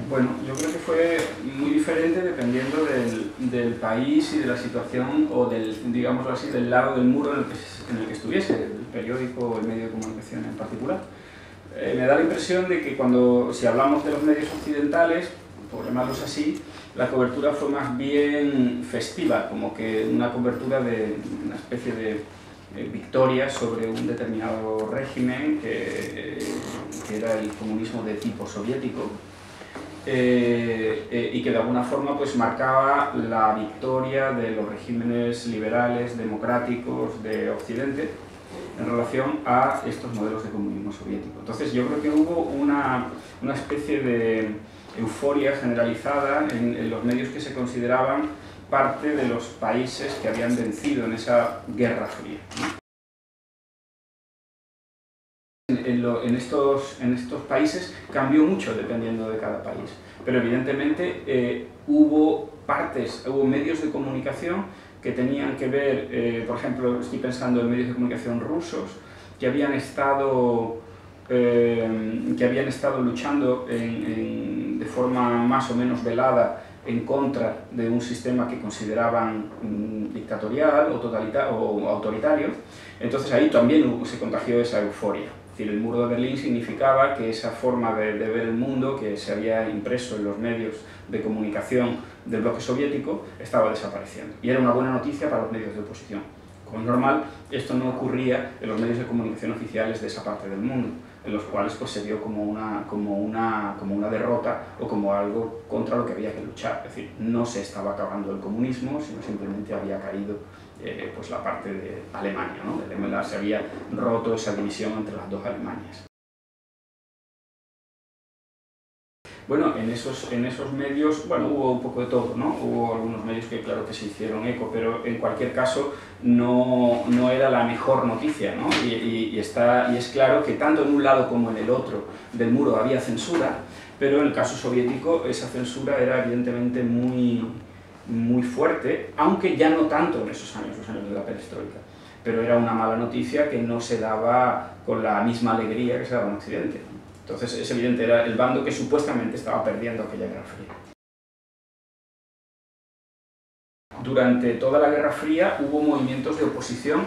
Bueno, yo creo que fue muy diferente dependiendo del país y de la situación o digámoslo así, del lado del muro en el que estuviese, el periódico o el medio de comunicación en particular. Me da la impresión de que si hablamos de los medios occidentales, por llamarlos así, la cobertura fue más bien festiva, como que una cobertura de una especie de victoria sobre un determinado régimen que era el comunismo de tipo soviético, y que de alguna forma pues marcaba la victoria de los regímenes liberales, democráticos de Occidente en relación a estos modelos de comunismo soviético. Entonces yo creo que hubo una especie de euforia generalizada en los medios que se consideraban parte de los países que habían vencido en esa Guerra Fría, ¿no? En estos países cambió mucho dependiendo de cada país, pero evidentemente hubo medios de comunicación que tenían que ver, por ejemplo, estoy pensando en medios de comunicación rusos que habían estado luchando de forma más o menos velada en contra de un sistema que consideraban dictatorial o autoritario. Entonces ahí también se contagió esa euforia. Es decir, el muro de Berlín significaba que esa forma de ver el mundo que se había impreso en los medios de comunicación del bloque soviético estaba desapareciendo. Y era una buena noticia para los medios de oposición. Como es normal, esto no ocurría en los medios de comunicación oficiales de esa parte del mundo, en los cuales pues, se vio como una derrota o como algo contra lo que había que luchar. Es decir, no se estaba acabando el comunismo, sino simplemente había caído pues la parte de Alemania, ¿no? Se había roto esa división entre las dos Alemanias. Bueno, en esos medios, bueno, hubo un poco de todo, ¿no? Hubo algunos medios que claro que se hicieron eco, pero en cualquier caso no era la mejor noticia, ¿no? Y es claro que tanto en un lado como en el otro del muro había censura, pero en el caso soviético esa censura era evidentemente muy fuerte, aunque ya no tanto en esos años, los años de la perestroika, pero era una mala noticia que no se daba con la misma alegría que se daba en Occidente, ¿no? Entonces es evidente, era el bando que supuestamente estaba perdiendo aquella Guerra Fría. Durante toda la Guerra Fría hubo movimientos de oposición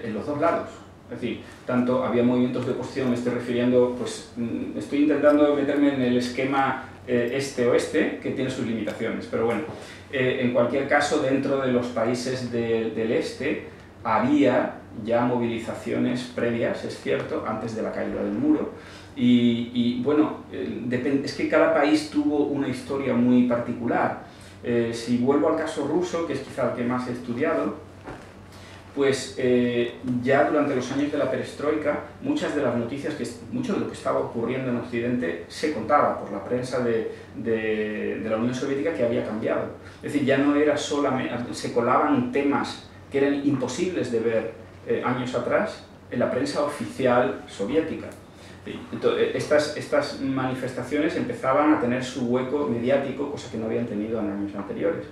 en los dos lados. Es decir, tanto había movimientos de oposición, me estoy refiriendo, pues estoy intentando meterme en el esquema este-oeste, que tiene sus limitaciones, pero bueno, en cualquier caso, dentro de los países del este había ya movilizaciones previas, es cierto, antes de la caída del muro, y bueno, es que cada país tuvo una historia muy particular. Si vuelvo al caso ruso, que es quizá el que más he estudiado, pues ya durante los años de la perestroika, muchas de las noticias, mucho de lo que estaba ocurriendo en Occidente se contaba por la prensa de la Unión Soviética que había cambiado. Es decir, ya no era solamente, se colaban temas que eran imposibles de ver años atrás en la prensa oficial soviética. Estas manifestaciones empezaban a tener su hueco mediático, cosa que no habían tenido en años anteriores.